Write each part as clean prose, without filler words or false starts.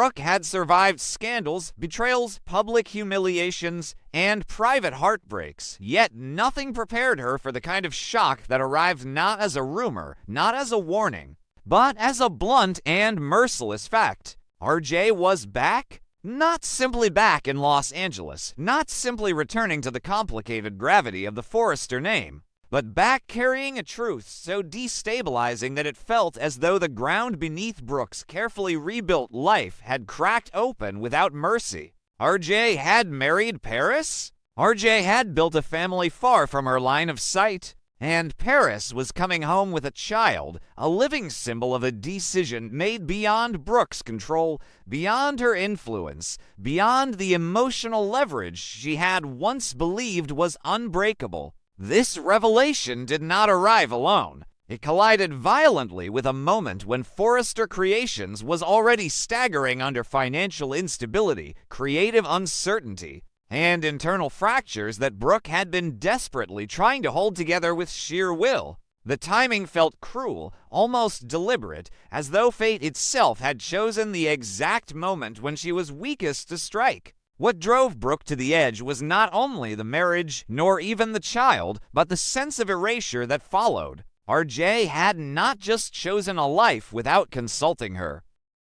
Brooke had survived scandals, betrayals, public humiliations, and private heartbreaks, yet nothing prepared her for the kind of shock that arrived not as a rumor, not as a warning, but as a blunt and merciless fact. RJ was back? Not simply back in Los Angeles, not simply returning to the complicated gravity of the Forrester name, but back carrying a truth so destabilizing that it felt as though the ground beneath Brooke's carefully rebuilt life had cracked open without mercy. RJ had married Paris? RJ had built a family far from her line of sight. And Paris was coming home with a child, a living symbol of a decision made beyond Brooke's control, beyond her influence, beyond the emotional leverage she had once believed was unbreakable. This revelation did not arrive alone. It collided violently with a moment when Forrester Creations was already staggering under financial instability, creative uncertainty, and internal fractures that Brooke had been desperately trying to hold together with sheer will. The timing felt cruel, almost deliberate, as though fate itself had chosen the exact moment when she was weakest to strike. What drove Brooke to the edge was not only the marriage, nor even the child, but the sense of erasure that followed. RJ had not just chosen a life without consulting her.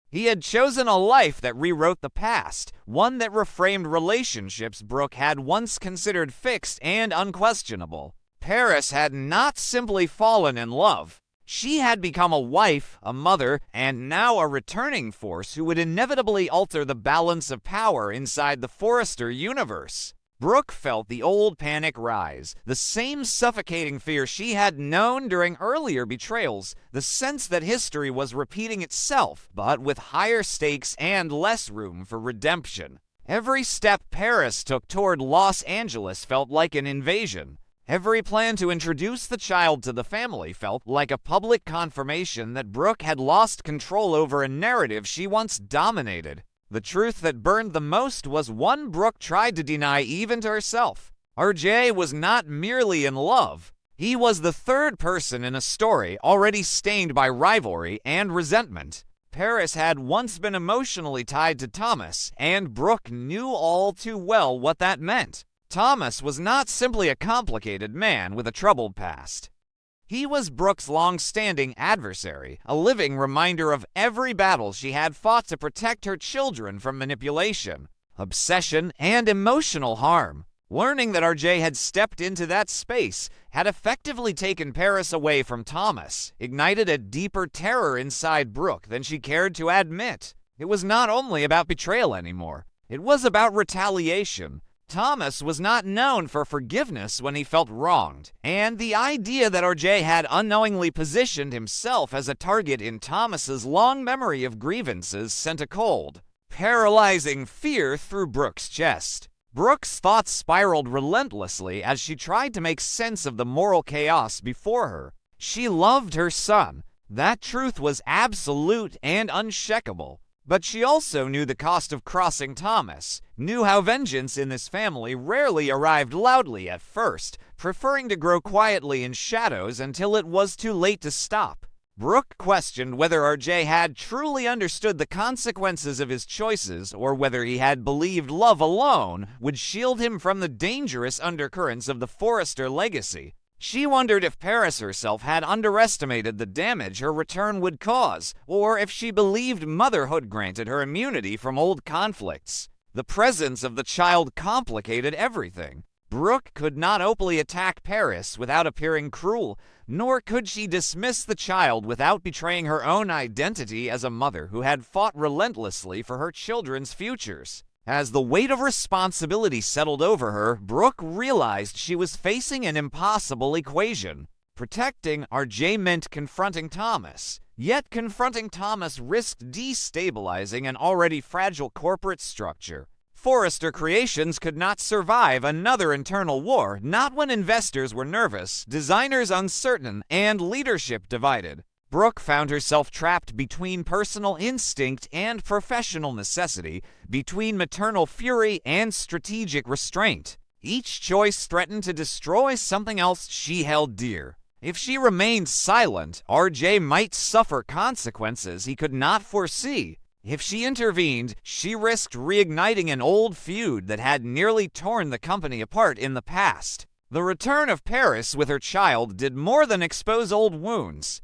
He had chosen a life that rewrote the past, one that reframed relationships Brooke had once considered fixed and unquestionable. Paris had not simply fallen in love. She had become a wife, a mother, and now a returning force who would inevitably alter the balance of power inside the Forrester universe. Brooke felt the old panic rise, the same suffocating fear she had known during earlier betrayals, the sense that history was repeating itself, but with higher stakes and less room for redemption. Every step Paris took toward Los Angeles felt like an invasion. Every plan to introduce the child to the family felt like a public confirmation that Brooke had lost control over a narrative she once dominated. The truth that burned the most was one Brooke tried to deny even to herself. RJ was not merely in love. He was the third person in a story already stained by rivalry and resentment. Paris had once been emotionally tied to Thomas, and Brooke knew all too well what that meant. Thomas was not simply a complicated man with a troubled past. He was Brooke's long-standing adversary, a living reminder of every battle she had fought to protect her children from manipulation, obsession, and emotional harm. Learning that RJ had stepped into that space, had effectively taken Paris away from Thomas, ignited a deeper terror inside Brooke than she cared to admit. It was not only about betrayal anymore. It was about retaliation. Thomas was not known for forgiveness when he felt wronged, and the idea that RJ had unknowingly positioned himself as a target in Thomas's long memory of grievances sent a cold, paralyzing fear through Brooke's chest. Brooke's thoughts spiraled relentlessly as she tried to make sense of the moral chaos before her. She loved her son. That truth was absolute and unshakable. But she also knew the cost of crossing Thomas, knew how vengeance in this family rarely arrived loudly at first, preferring to grow quietly in shadows until it was too late to stop. Brooke questioned whether RJ had truly understood the consequences of his choices or whether he had believed love alone would shield him from the dangerous undercurrents of the Forrester legacy. She wondered if Paris herself had underestimated the damage her return would cause, or if she believed motherhood granted her immunity from old conflicts. The presence of the child complicated everything. Brooke could not openly attack Paris without appearing cruel, nor could she dismiss the child without betraying her own identity as a mother who had fought relentlessly for her children's futures. As the weight of responsibility settled over her, Brooke realized she was facing an impossible equation. Protecting RJ meant confronting Thomas, yet confronting Thomas risked destabilizing an already fragile corporate structure. Forrester Creations could not survive another internal war, not when investors were nervous, designers uncertain, and leadership divided. Brooke found herself trapped between personal instinct and professional necessity, between maternal fury and strategic restraint. Each choice threatened to destroy something else she held dear. If she remained silent, RJ might suffer consequences he could not foresee. If she intervened, she risked reigniting an old feud that had nearly torn the company apart in the past. The return of Paris with her child did more than expose old wounds.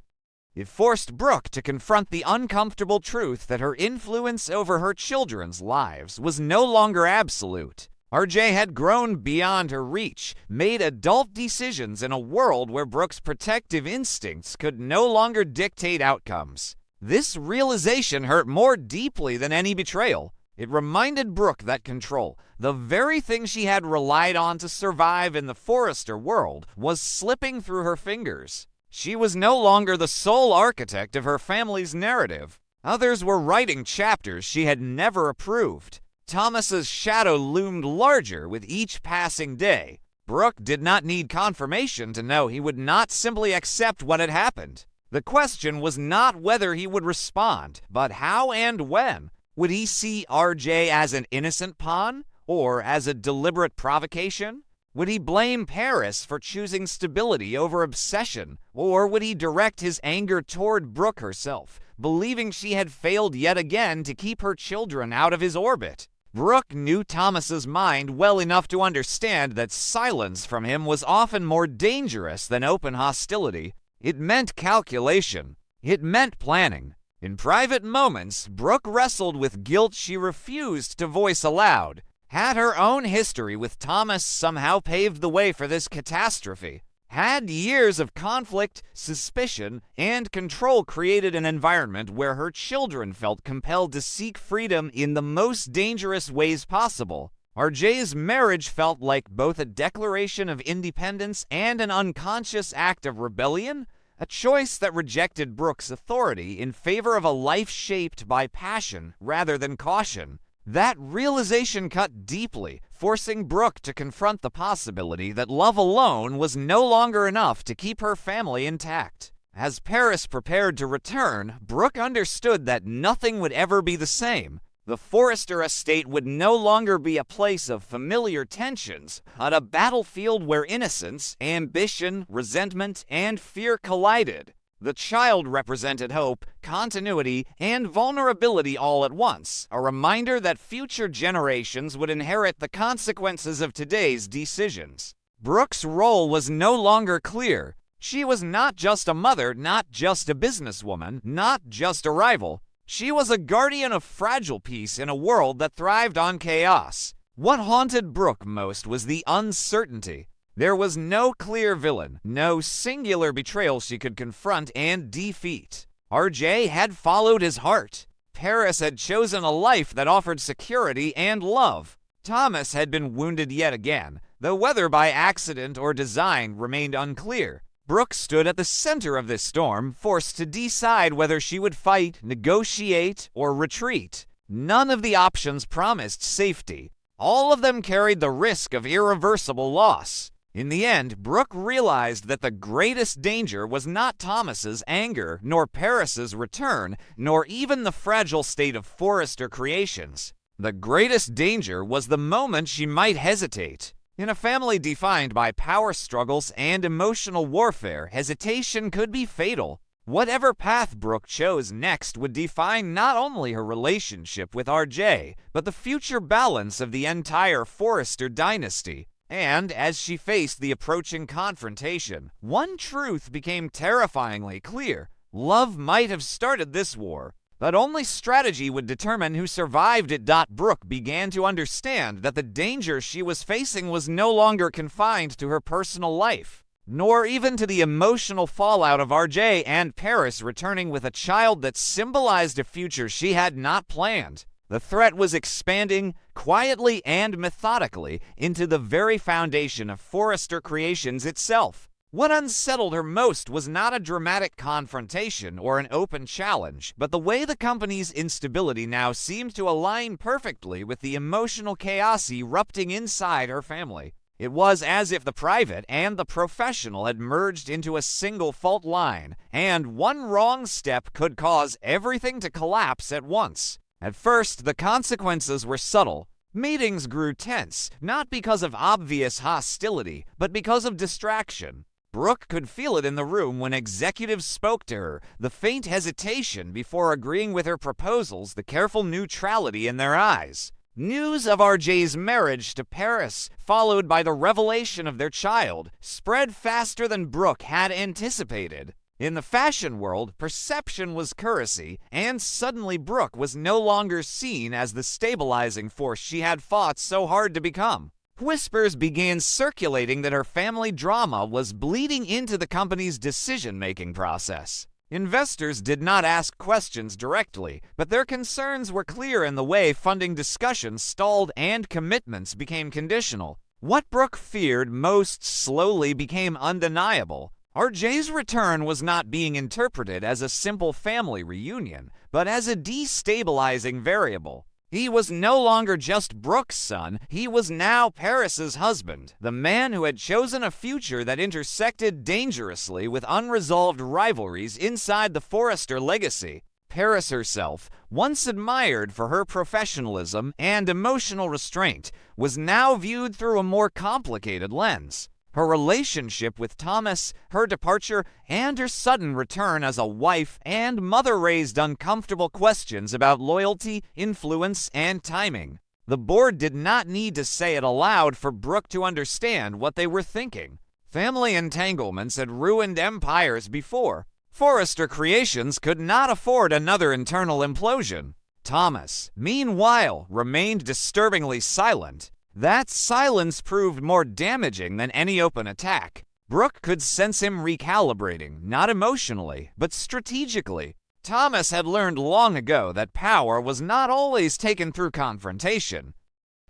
It forced Brooke to confront the uncomfortable truth that her influence over her children's lives was no longer absolute. RJ had grown beyond her reach, made adult decisions in a world where Brooke's protective instincts could no longer dictate outcomes. This realization hurt more deeply than any betrayal. It reminded Brooke that control, the very thing she had relied on to survive in the Forrester world, was slipping through her fingers. She was no longer the sole architect of her family's narrative. Others were writing chapters she had never approved. Thomas's shadow loomed larger with each passing day. Brooke did not need confirmation to know he would not simply accept what had happened. The question was not whether he would respond, but how and when. Would he see RJ as an innocent pawn, or as a deliberate provocation? Would he blame Paris for choosing stability over obsession, or would he direct his anger toward Brooke herself, believing she had failed yet again to keep her children out of his orbit? Brooke knew Thomas's mind well enough to understand that silence from him was often more dangerous than open hostility. It meant calculation. It meant planning. In private moments, Brooke wrestled with guilt she refused to voice aloud. Had her own history with Thomas somehow paved the way for this catastrophe? Had years of conflict, suspicion, and control created an environment where her children felt compelled to seek freedom in the most dangerous ways possible? RJ's marriage felt like both a declaration of independence and an unconscious act of rebellion, a choice that rejected Brooke's authority in favor of a life shaped by passion rather than caution. That realization cut deeply, forcing Brooke to confront the possibility that love alone was no longer enough to keep her family intact. As Paris prepared to return, Brooke understood that nothing would ever be the same. The Forrester estate would no longer be a place of familiar tensions, but a battlefield where innocence, ambition, resentment, and fear collided. The child represented hope, continuity, and vulnerability all at once, a reminder that future generations would inherit the consequences of today's decisions. Brooke's role was no longer clear. She was not just a mother, not just a businesswoman, not just a rival. She was a guardian of fragile peace in a world that thrived on chaos. What haunted Brooke most was the uncertainty. There was no clear villain, no singular betrayal she could confront and defeat. RJ had followed his heart. Paris had chosen a life that offered security and love. Thomas had been wounded yet again, though whether by accident or design remained unclear. Brooke stood at the center of this storm, forced to decide whether she would fight, negotiate, or retreat. None of the options promised safety. All of them carried the risk of irreversible loss. In the end, Brooke realized that the greatest danger was not Thomas's anger, nor Paris's return, nor even the fragile state of Forrester creations. The greatest danger was the moment she might hesitate. In a family defined by power struggles and emotional warfare, hesitation could be fatal. Whatever path Brooke chose next would define not only her relationship with RJ, but the future balance of the entire Forrester dynasty. And as she faced the approaching confrontation, one truth became terrifyingly clear. Love might have started this war, but only strategy would determine who survived it. Brooke began to understand that the danger she was facing was no longer confined to her personal life, nor even to the emotional fallout of RJ and Paris returning with a child that symbolized a future she had not planned. The threat was expanding, quietly and methodically, into the very foundation of Forrester Creations itself. What unsettled her most was not a dramatic confrontation or an open challenge, but the way the company's instability now seemed to align perfectly with the emotional chaos erupting inside her family. It was as if the private and the professional had merged into a single fault line, and one wrong step could cause everything to collapse at once. At first, the consequences were subtle. Meetings grew tense, not because of obvious hostility, but because of distraction. Brooke could feel it in the room when executives spoke to her, the faint hesitation before agreeing with her proposals, the careful neutrality in their eyes. News of RJ's marriage to Paris, followed by the revelation of their child, spread faster than Brooke had anticipated. In the fashion world, perception was currency, and suddenly Brooke was no longer seen as the stabilizing force she had fought so hard to become. Whispers began circulating that her family drama was bleeding into the company's decision-making process. Investors did not ask questions directly, but their concerns were clear in the way funding discussions stalled and commitments became conditional. What Brooke feared most slowly became undeniable. RJ's return was not being interpreted as a simple family reunion, but as a destabilizing variable. He was no longer just Brooke's son, he was now Paris's husband, the man who had chosen a future that intersected dangerously with unresolved rivalries inside the Forrester legacy. Paris herself, once admired for her professionalism and emotional restraint, was now viewed through a more complicated lens. Her relationship with Thomas, her departure, and her sudden return as a wife and mother raised uncomfortable questions about loyalty, influence, and timing. The board did not need to say it aloud for Brooke to understand what they were thinking. Family entanglements had ruined empires before. Forrester Creations could not afford another internal implosion. Thomas, meanwhile, remained disturbingly silent. That silence proved more damaging than any open attack. Brooke could sense him recalibrating, not emotionally, but strategically. Thomas had learned long ago that power was not always taken through confrontation.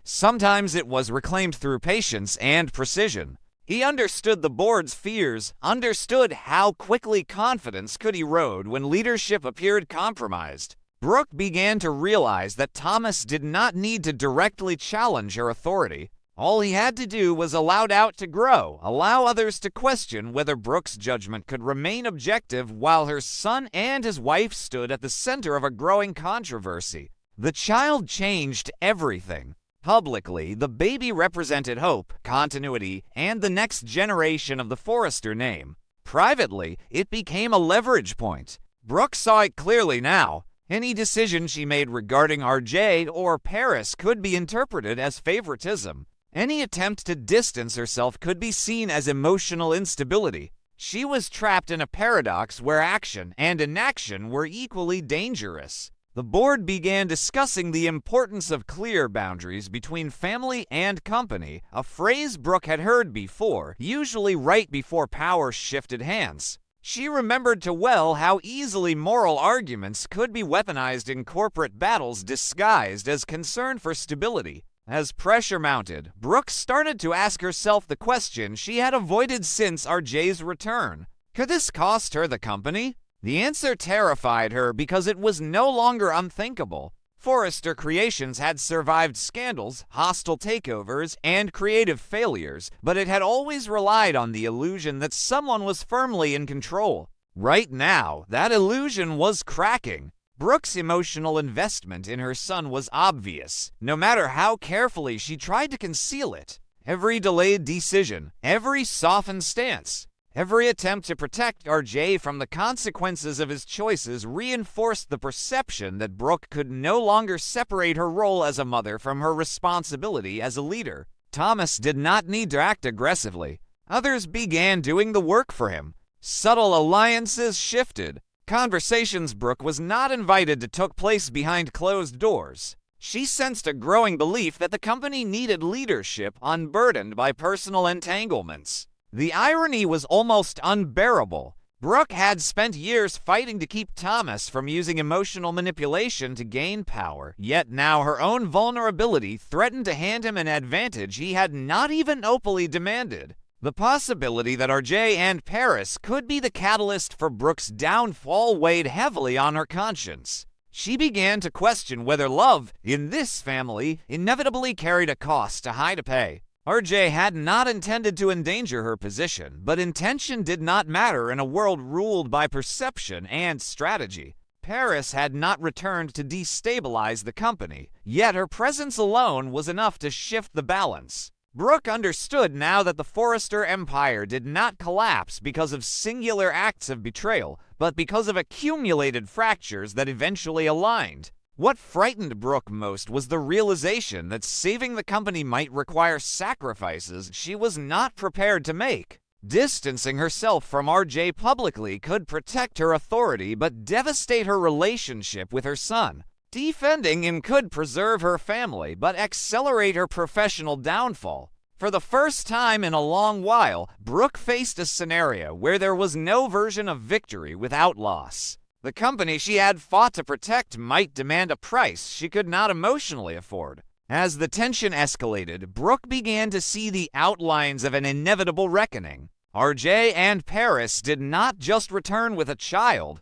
Sometimes it was reclaimed through patience and precision. He understood the board's fears, understood how quickly confidence could erode when leadership appeared compromised. Brooke began to realize that Thomas did not need to directly challenge her authority. All he had to do was allow doubt to grow, allow others to question whether Brooke's judgment could remain objective while her son and his wife stood at the center of a growing controversy. The child changed everything. Publicly, the baby represented hope, continuity, and the next generation of the Forrester name. Privately, it became a leverage point. Brooke saw it clearly now. Any decision she made regarding RJ or Paris could be interpreted as favoritism. Any attempt to distance herself could be seen as emotional instability. She was trapped in a paradox where action and inaction were equally dangerous. The board began discussing the importance of clear boundaries between family and company, a phrase Brooke had heard before, usually right before power shifted hands. She remembered too well how easily moral arguments could be weaponized in corporate battles disguised as concern for stability. As pressure mounted, Brooke started to ask herself the question she had avoided since RJ's return. Could this cost her the company? The answer terrified her because it was no longer unthinkable. Forrester Creations had survived scandals, hostile takeovers, and creative failures, but it had always relied on the illusion that someone was firmly in control. Right now, that illusion was cracking. Brooke's emotional investment in her son was obvious, no matter how carefully she tried to conceal it. Every delayed decision, every softened stance, every attempt to protect RJ from the consequences of his choices reinforced the perception that Brooke could no longer separate her role as a mother from her responsibility as a leader. Thomas did not need to act aggressively. Others began doing the work for him. Subtle alliances shifted. Conversations Brooke was not invited to took place behind closed doors. She sensed a growing belief that the company needed leadership unburdened by personal entanglements. The irony was almost unbearable. Brooke had spent years fighting to keep Thomas from using emotional manipulation to gain power, yet now her own vulnerability threatened to hand him an advantage he had not even openly demanded. The possibility that RJ and Paris could be the catalyst for Brooke's downfall weighed heavily on her conscience. She began to question whether love, in this family, inevitably carried a cost to high to pay. RJ had not intended to endanger her position, but intention did not matter in a world ruled by perception and strategy. Paris had not returned to destabilize the company, yet her presence alone was enough to shift the balance. Brooke understood now that the Forrester empire did not collapse because of singular acts of betrayal, but because of accumulated fractures that eventually aligned. What frightened Brooke most was the realization that saving the company might require sacrifices she was not prepared to make. Distancing herself from RJ publicly could protect her authority but devastate her relationship with her son. Defending him could preserve her family but accelerate her professional downfall. For the first time in a long while, Brooke faced a scenario where there was no version of victory without loss. The company she had fought to protect might demand a price she could not emotionally afford. As the tension escalated, Brooke began to see the outlines of an inevitable reckoning. RJ and Paris did not just return with a child.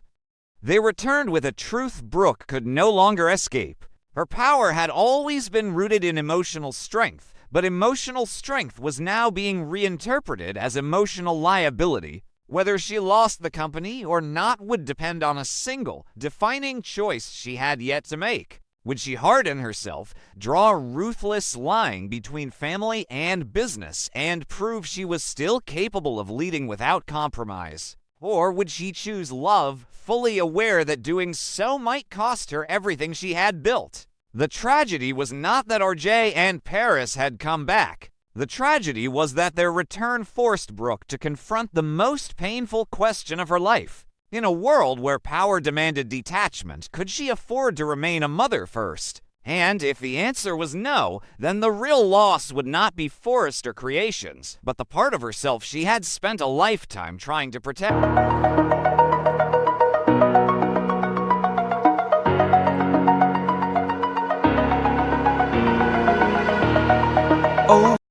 They returned with a truth Brooke could no longer escape. Her power had always been rooted in emotional strength, but emotional strength was now being reinterpreted as emotional liability. Whether she lost the company or not would depend on a single, defining choice she had yet to make. Would she harden herself, draw a ruthless line between family and business, and prove she was still capable of leading without compromise? Or would she choose love, fully aware that doing so might cost her everything she had built? The tragedy was not that RJ and Paris had come back. The tragedy was that their return forced Brooke to confront the most painful question of her life. In a world where power demanded detachment, could she afford to remain a mother first? And if the answer was no, then the real loss would not be Forrester Creations, but the part of herself she had spent a lifetime trying to protect.